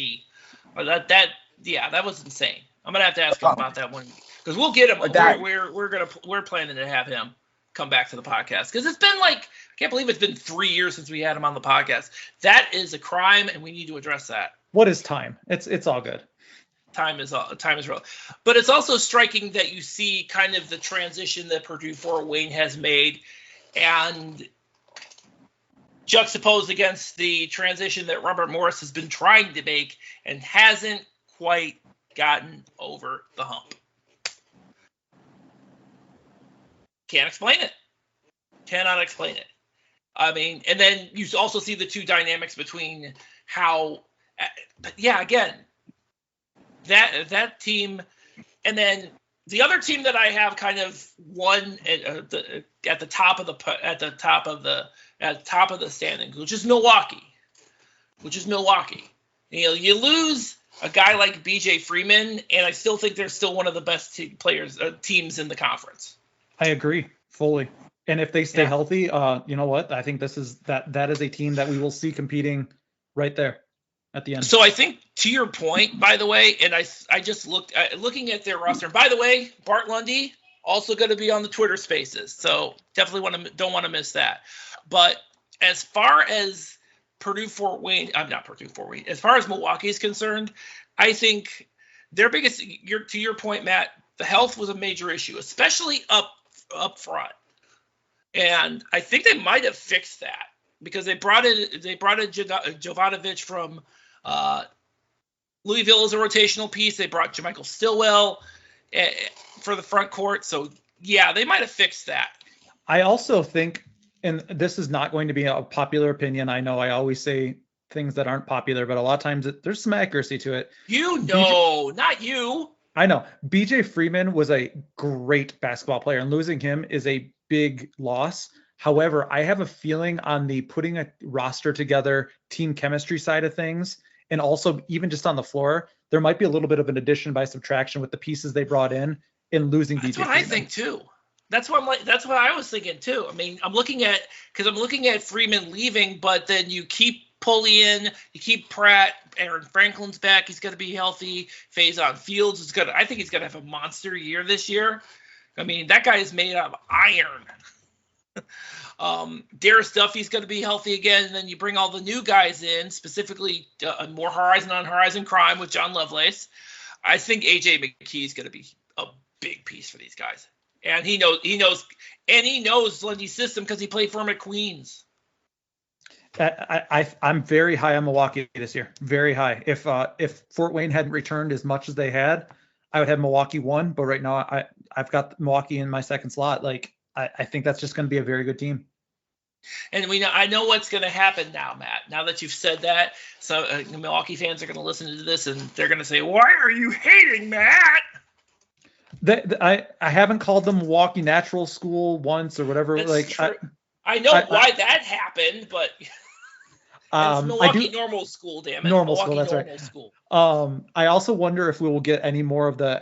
Or that was insane. I'm gonna have to ask him about that one because we'll get him. We're planning to have him come back to the podcast because it's been I can't believe it's been 3 years since we had him on the podcast. That is a crime, and we need to address that. What is time? It's all good. Time is real, but it's also striking that you see kind of the transition that Purdue Fort Wayne has made, and juxtaposed against the transition that Robert Morris has been trying to make and hasn't quite gotten over the hump. Can't explain it. Cannot explain it. I mean, and then you also see the two dynamics between how, but yeah, again, that team, and then the other team that I have kind of one at the top of the standings, which is Milwaukee. You lose a guy like BJ Freeman, and I still think they're still one of the best teams in the conference. I agree fully. And if they stay healthy, you know what? I think that is a team that we will see competing right there at the end. So I think to your point, by the way, and I just looking at their roster. By the way, Bart Lundy also going to be on the Twitter Spaces, so definitely don't want to miss that. But as far as as far as Milwaukee is concerned, I think their biggest. To your point, Matt, the health was a major issue, especially up front. And I think they might have fixed that because they brought in Jovanovic from Louisville as a rotational piece. They brought Jermichael Stillwell for the front court. So, yeah, they might have fixed that. I also think, and this is not going to be a popular opinion. I know I always say things that aren't popular, but a lot of times there's some accuracy to it. Not you. I know. BJ Freeman was a great basketball player, and losing him is a big loss. However, I have a feeling on the putting a roster together, team chemistry side of things, and also even just on the floor, there might be a little bit of an addition by subtraction with the pieces they brought in losing BJ Freeman. I think too. That's what I was thinking too. I mean, I'm looking at Freeman leaving, but then you keep Pullian, you keep Pratt, Aaron Franklin's back. He's going to be healthy. Faison Fields is good. I think he's going to have a monster year this year. I mean, that guy is made out of iron. Darius Duffy's going to be healthy again. And then you bring all the new guys in, specifically more horizon crime with John Lovelace. I think AJ McKee is going to be a big piece for these guys. And he knows Lundy's system because he played for him at Queens. I'm very high on Milwaukee this year. Very high. If Fort Wayne hadn't returned as much as they had, I would have Milwaukee 1. But right now, I've got Milwaukee in my second slot. I think that's just going to be a very good team. And I know what's going to happen now, Matt. Now that you've said that, so Milwaukee fans are going to listen to this and they're going to say, "Why are you hating Matt?" I haven't called them Milwaukee Natural School once or whatever. That's true. I know why that happened, but it's Milwaukee Normal School, damn it. Normal School, that's right. School. I also wonder if we will get any more of the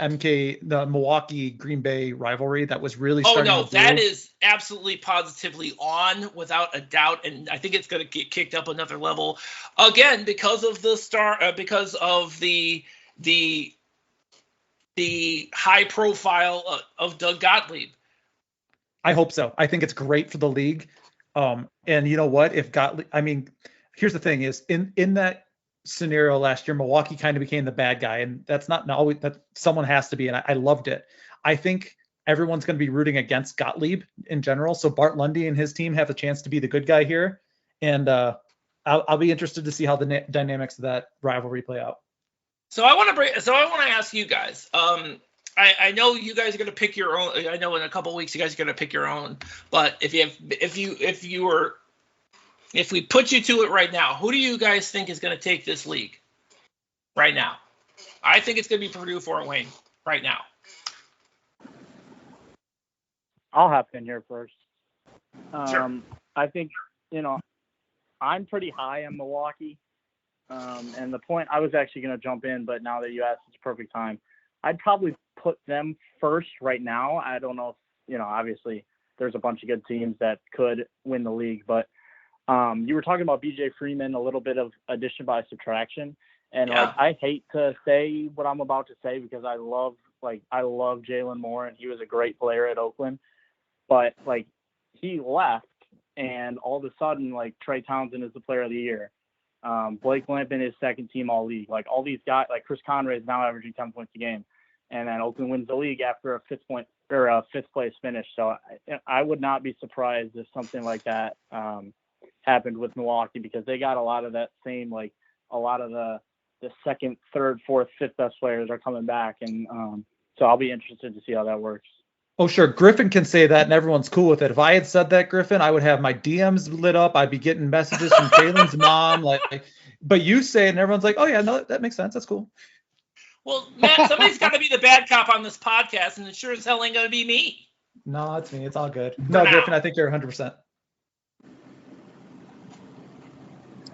Milwaukee Green Bay rivalry that was really starting. Oh no, that is absolutely positively on without a doubt, and I think it's going to get kicked up another level again because of the the high profile of Doug Gottlieb. I hope so. I think it's great for the league. And you know what? If Gottlieb, I mean, here's the thing: is in that scenario last year, Milwaukee kind of became the bad guy, and that's not always that someone has to be. And I loved it. I think everyone's going to be rooting against Gottlieb in general. So Bart Lundy and his team have a chance to be the good guy here, and I'll be interested to see how the dynamics of that rivalry play out. So I want to ask you guys. I know you guys are going to pick your own. I know in a couple of weeks you guys are going to pick your own. But if we put you to it right now, who do you guys think is going to take this league right now? I think it's going to be Purdue, Fort Wayne right now. I'll hop in here first. Sure. I think, I'm pretty high on Milwaukee. And the point, I was actually going to jump in, but now that you asked, it's perfect time. I'd probably put them first right now. I don't know if, obviously there's a bunch of good teams that could win the league, but you were talking about BJ Freeman, a little bit of addition by subtraction. And I hate to say what I'm about to say because I love Jalen Moore and he was a great player at Oakland, but he left and all of a sudden Trey Townsend is the player of the year. Blake Lampin is second team all league. All these guys, Chris Conway is now averaging 10 points a game, and then Oakland wins the league after a fifth place finish. So I would not be surprised if something like that happened with Milwaukee because they got a lot of that same a lot of the second, third, fourth, fifth best players are coming back, and so I'll be interested to see how that works. Oh, sure. Griffin can say that and everyone's cool with it. If I had said that, Griffin, I would have my DMs lit up. I'd be getting messages from Jalen's mom. But you say it and everyone's like, oh, yeah, no, that makes sense. That's cool. Well, Matt, somebody's got to be the bad cop on this podcast, and it sure as hell ain't going to be me. No, it's me. It's all good. No, Griffin, I think you're 100%.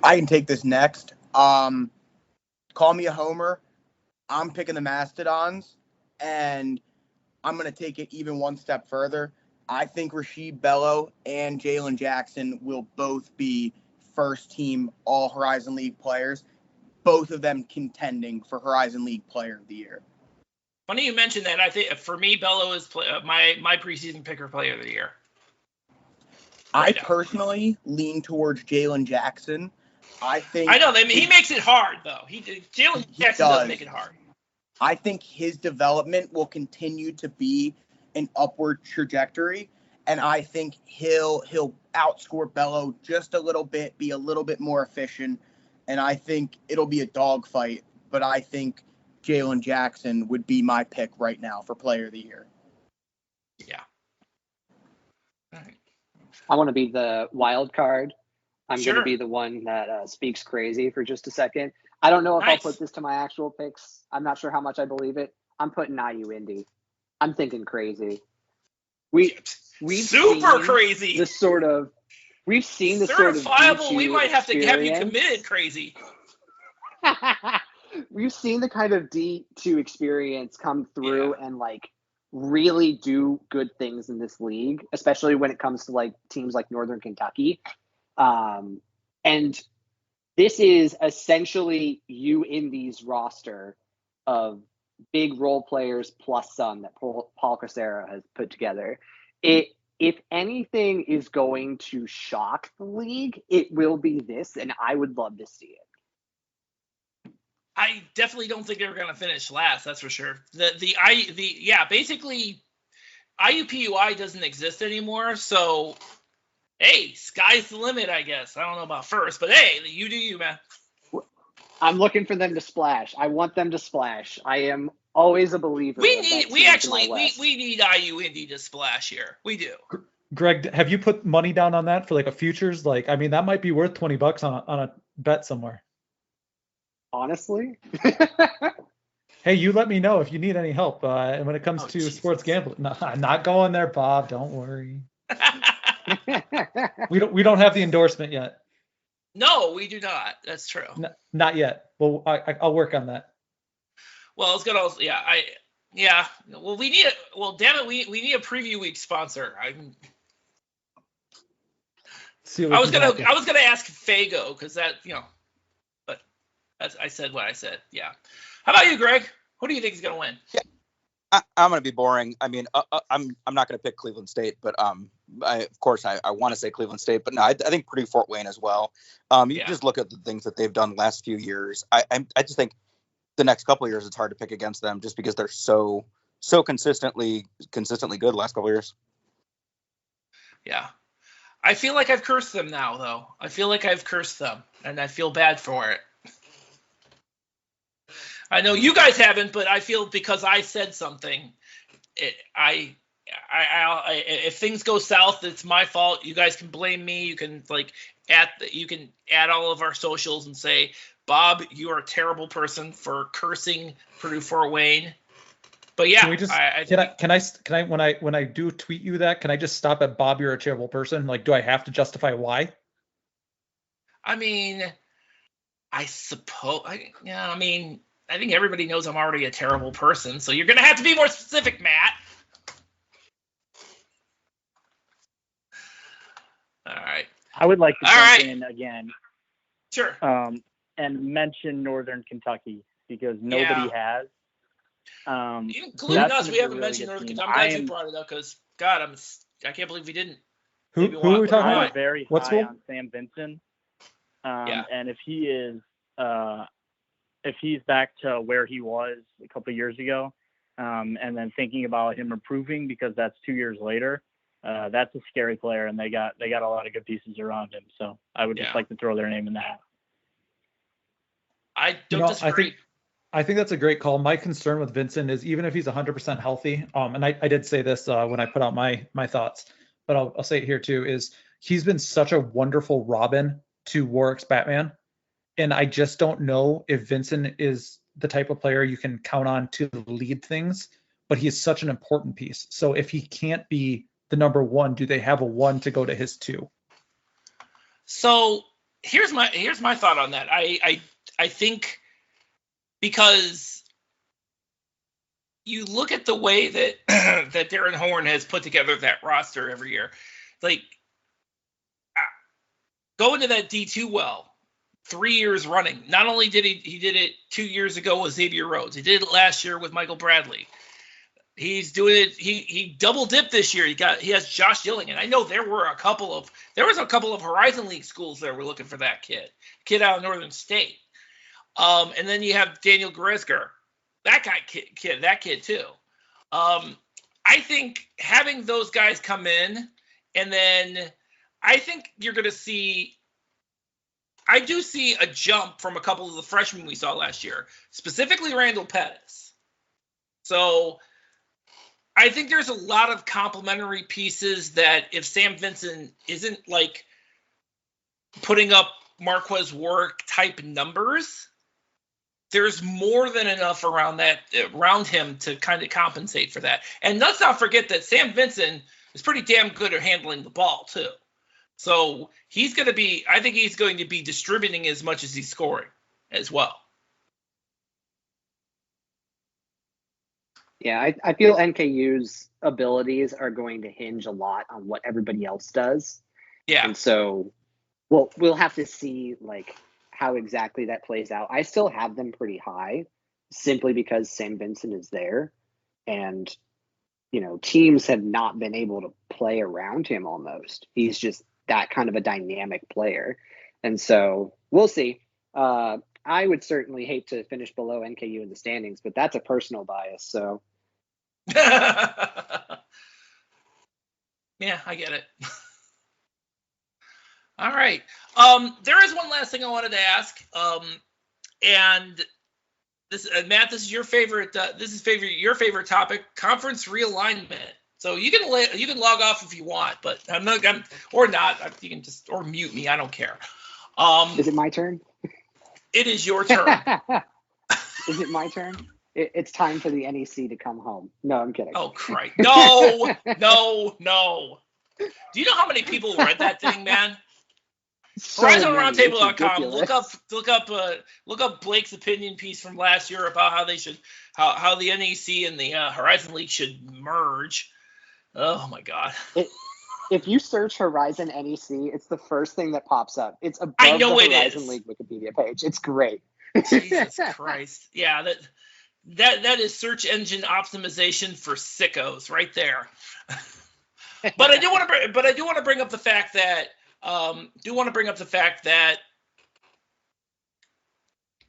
I can take this next. Call me a homer. I'm picking the Mastodons, and I'm going to take it even one step further. I think Rasheed Bello and Jalen Jackson will both be first-team All-Horizon League players, both of them contending for Horizon League Player of the Year. Funny you mentioned that. I think, for me, Bello is my preseason picker Player of the Year. I personally lean towards Jalen Jackson. I know. He makes it hard, though. Jalen Jackson does make it hard. I think his development will continue to be an upward trajectory, and I think he'll outscore Bello just a little bit, be a little bit more efficient, and I think it'll be a dogfight, but I think Jalen Jackson would be my pick right now for Player of the Year. Yeah. All right. I want to be the wild card. I'm Sure. going to be the one that speaks crazy for just a second. I don't know if I'll put this to my actual picks. I'm not sure how much I believe it. I'm putting IU Indy. I'm thinking crazy. We've super crazy. We've seen the sort of certifiable. We might have to have you experience. committed crazy. We've seen the kind of D2 experience come through and really do good things in this league, especially when it comes to teams like Northern Kentucky. And this is essentially Indy's roster of big role players plus some that Paul Crisero has put together. If anything is going to shock the league, it will be this, and I would love to see it. I definitely don't think they're going to finish last. That's for sure. Basically, IUPUI doesn't exist anymore. So, hey, sky's the limit, I guess. I don't know about first, but hey, you do you, man. I'm looking for them to splash. I want them to splash. I am always a believer. We need IU Indy to splash here. We do. Greg, have you put money down on that for a futures? That might be worth $20 on a bet somewhere. Honestly. Hey, you let me know if you need any help when it comes to sports gambling. No, I'm not going there, Bob. Don't worry. We don't have the endorsement yet. No, we do not. That's true. No, not yet. Well, I'll work on that. Well, it's gonna. Yeah. Well, we need. Damn it, we need a preview week sponsor. I was gonna ask Fago because that but I said what I said. Yeah. How about you, Greg? Who do you think is going to win? Yeah, I'm going to be boring. I mean, I'm not going to pick Cleveland State, but I want to say Cleveland State, but no, I think Purdue Fort Wayne as well. You just look at the things that they've done the last few years. I just think the next couple of years it's hard to pick against them just because they're so consistently good the last couple of years. Yeah. I feel like I've cursed them now, though. I feel like I've cursed them, and I feel bad for it. I know you guys haven't, but I feel because I said something, if things go south, it's my fault. You guys can blame me. You can add all of our socials and say, Bob, you are a terrible person for cursing Purdue Fort Wayne. But yeah, can I when I do tweet you that, can I just stop at Bob, you're a terrible person? Like, do I have to justify why? I mean, I suppose. I think everybody knows I'm already a terrible person, so you're gonna have to be more specific, Matt. All right. I would like to jump in again. Sure. And mention Northern Kentucky because nobody has. Including us, we haven't mentioned Northern Kentucky. I'm glad you brought it up because, God, I can't believe we didn't. Who are we talking about? I'm very high on Sam Vinson. And if he is, if he's back to where he was a couple of years ago, and then thinking about him improving because that's 2 years later, that's a scary player, and they got a lot of good pieces around him. So I would just like to throw their name in the hat. I don't disagree. I think that's a great call. My concern with Vincent is even if he's 100% healthy, and I did say this when I put out my thoughts, but I'll say it here too, is he's been such a wonderful Robin to Warwick's Batman. And I just don't know if Vincent is the type of player you can count on to lead things, but he is such an important piece. So if he can't be the number one, do they have a one to go to his two? So here's my thought on that. I think because you look at the way that that Darren Horn has put together that roster every year, like going to that D2 well 3 years running. Not only did he did it 2 years ago with Xavier Rhodes, he did it last year with Michael Bradley. He's doing it. He double dipped this year. He has Josh Dillingham. I know there was a couple of Horizon League schools that were looking for that kid out of Northern State. And then you have Daniel Goretzka, that kid too. I think having those guys come in, and then I think you're going to see. I do see a jump from a couple of the freshmen we saw last year, specifically Randall Pettis. So I think there's a lot of complementary pieces that if Sam Vinson isn't like putting up Marquez Warwick type numbers, there's more than enough around him to kind of compensate for that. And let's not forget that Sam Vinson is pretty damn good at handling the ball too. So I think he's going to be distributing as much as he's scoring as well. Yeah, I feel NKU's abilities are going to hinge a lot on what everybody else does. Yeah. And so we'll have to see like how exactly that plays out. I still have them pretty high simply because Sam Vinson is there, and teams have not been able to play around him almost. He's just that kind of a dynamic player. And so we'll see. I would certainly hate to finish below NKU in the standings, but that's a personal bias. So yeah, I get it. All right. There is one last thing I wanted to ask. And this, Matt, this is your favorite. Your favorite topic: conference realignment. So you can log off if you want, but or not. You can just or mute me. I don't care. Is it my turn? It is your turn. Is it my turn? It's time for the NEC to come home. No, I'm kidding. Oh, Christ. No. Do you know how many people read that thing, man? HorizonRoundtable.com. Look up Blake's opinion piece from last year about how the NEC and the Horizon League should merge. Oh my God. If you search Horizon NEC, it's the first thing that pops up. It's above I know the it Horizon is. League Wikipedia page. It's great. Jesus Christ. Yeah, that is search engine optimization for sickos right there. But I do want to bring up the fact that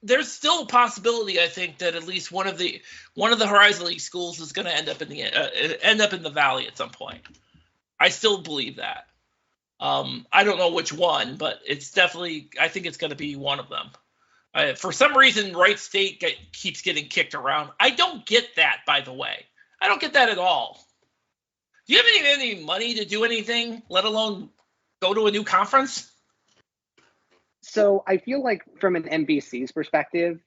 there's still a possibility, I think, that at least one of the Horizon League schools is going to end up in the Valley at some point. I still believe that. I don't know which one, but it's definitely, I think it's going to be one of them. For some reason, Wright State keeps getting kicked around. I don't get that, by the way. I don't get that at all. Do you have any money to do anything, let alone go to a new conference? So I feel like from an NBC's perspective,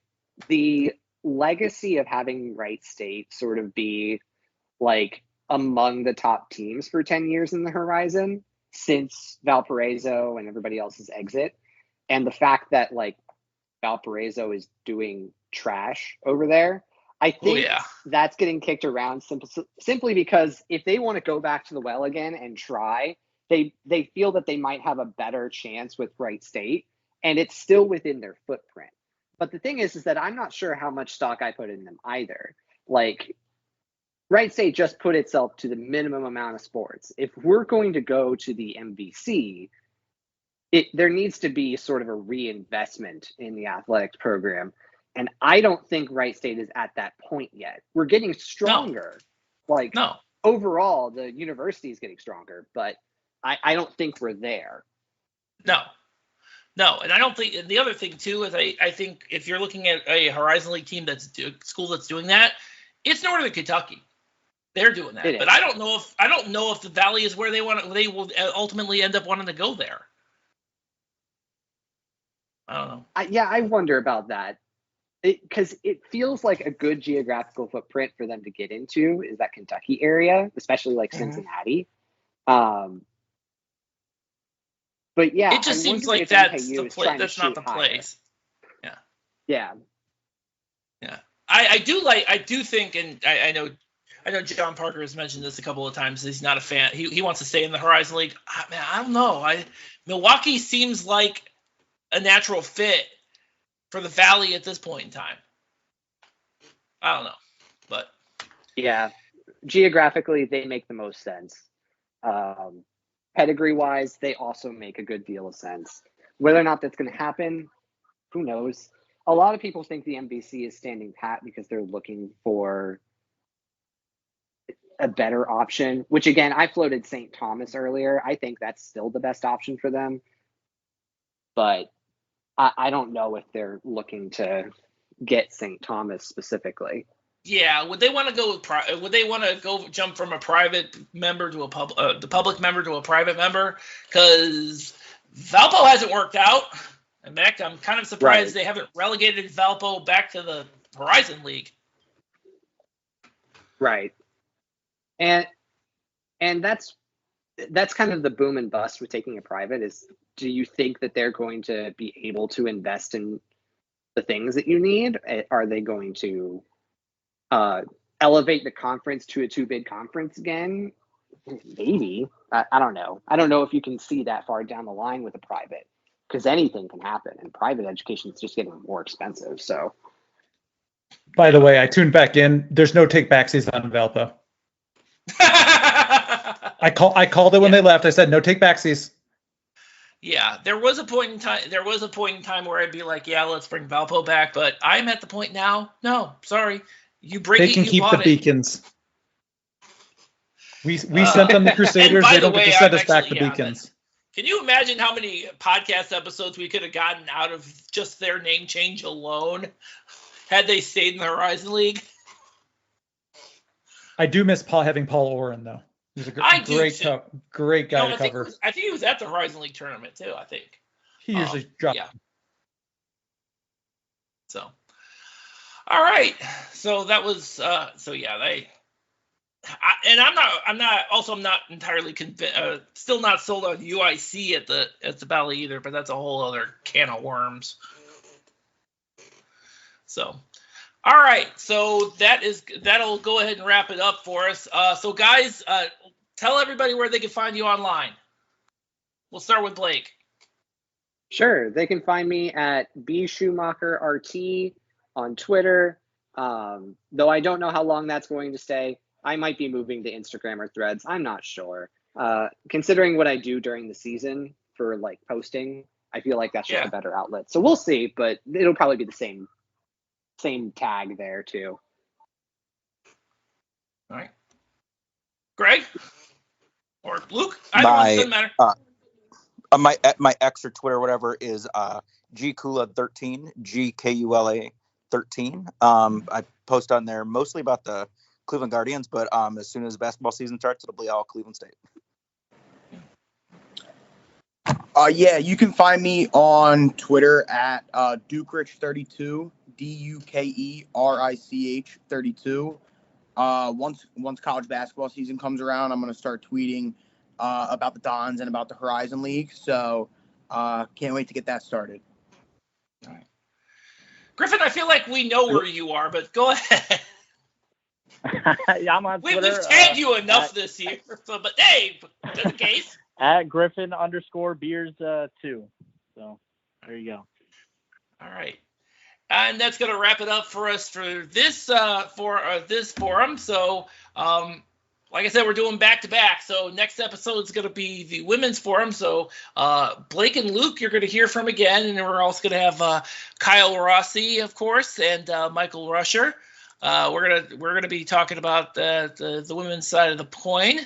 the legacy of having Wright State sort of be like among the top teams for 10 years in the Horizon since Valparaiso and everybody else's exit, and the fact that like Valparaiso is doing trash over there, I think that's getting kicked around simply because if they want to go back to the well again and try, they feel that they might have a better chance with Wright State, and it's still within their footprint. But the thing is that I'm not sure how much stock I put in them either. Like, Wright State just put itself to the minimum amount of sports. If we're going to go to the MVC, there needs to be sort of a reinvestment in the athletics program. And I don't think Wright State is at that point yet. We're getting stronger. Overall, the university is getting stronger, but I don't think we're there. No, and I don't think. And the other thing too is I think if you're looking at a Horizon League team school that's doing that, it's Northern Kentucky. They're doing that, but I don't know if the Valley is where they will ultimately end up wanting to go there. I don't know. I wonder about that. Because it feels like a good geographical footprint for them to get into is that Kentucky area, especially like Cincinnati. But yeah, it just seems like that's the place. That's not the place. Yeah. I do think, and I know John Parker has mentioned this a couple of times. He's not a fan. He wants to stay in the Horizon League. Man, I don't know. Milwaukee seems like a natural fit for the Valley at this point in time. I don't know, but yeah, geographically they make the most sense. Pedigree wise, they also make a good deal of sense. Whether or not that's going to happen, who knows? A lot of people think the MVC is standing pat because they're looking for a better option, which again, I floated St. Thomas earlier. I think that's still the best option for them, but I don't know if they're looking to get St. Thomas specifically. Yeah, would they want to go? Would they want to jump from a private member to the public member to a private member? Because Valpo hasn't worked out. In fact, I'm kind of surprised they haven't relegated Valpo back to the Horizon League. Right, and that's kind of the boom and bust with taking a private is. Do you think that they're going to be able to invest in the things that you need? Are they going to elevate the conference to a two-bid conference again? Maybe. I don't know. I don't know if you can see that far down the line with a private, because anything can happen, and private education is just getting more expensive. So, by the way, I tuned back in. There's no take backsies on Valpo. I called it when they left. I said no take backsies. Yeah, there was a point in time where I'd be like, yeah, let's bring Valpo back, but I'm at the point now. No, sorry, they can keep the beacons. We sent them the Crusaders. They don't get to send us back the beacons. Can you imagine how many podcast episodes we could have gotten out of just their name change alone had they stayed in the Horizon League? I do miss having Paul Oren though. He's a great guy to cover. I think he was at the Horizon League tournament too. I think he usually drops. Yeah. So, all right. So that was. I'm not entirely convinced. Still not sold on UIC at the Valley either. But that's a whole other can of worms. So. All right, so that'll go ahead and wrap it up for us. So guys, tell everybody where they can find you online. We'll start with Blake. Sure. They can find me at bschumakerrt on Twitter. Though I don't know how long that's going to stay. I might be moving to Instagram or Threads. I'm not sure. Considering what I do during the season for like posting, I feel like that's just a better outlet. So we'll see, but it'll probably be the same tag there too. All right. Greg or Luke? Either one, doesn't matter. My X or Twitter, whatever, is GKula13, GKULA 13. I post on there mostly about the Cleveland Guardians, but as soon as basketball season starts, it'll be all Cleveland State. Yeah, you can find me on Twitter at Dukerich32, DUKERICH 32. Once college basketball season comes around, I'm going to start tweeting about the Dons and about the Horizon League. So can't wait to get that started. All right. Griffin, I feel like we know where you are, but go ahead. Yeah, I'm on Twitter. We've tagged you enough this year. So, but hey, just in case. At Griffin_Beers 2. So there you go. All right. And that's going to wrap it up for us for this this forum. So, like I said, we're doing back-to-back. So next episode is going to be the women's forum. So Blake and Luke, you're going to hear from again. And we're also going to have Kyle Rossi, of course, and Michael Rusher. We're gonna be talking about the women's side of the coin.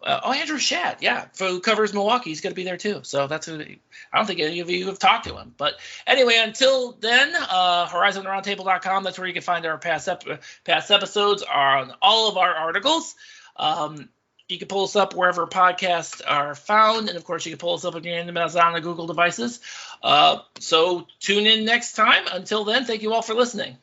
Andrew Shadd, who covers Milwaukee, he's going to be there too. So that's who. I don't think any of you have talked to him. But anyway, until then, HorizonRoundtable.com. That's where you can find our past episodes on all of our articles. You can pull us up wherever podcasts are found, and of course, you can pull us up on your Amazon and Google devices. So tune in next time. Until then, thank you all for listening.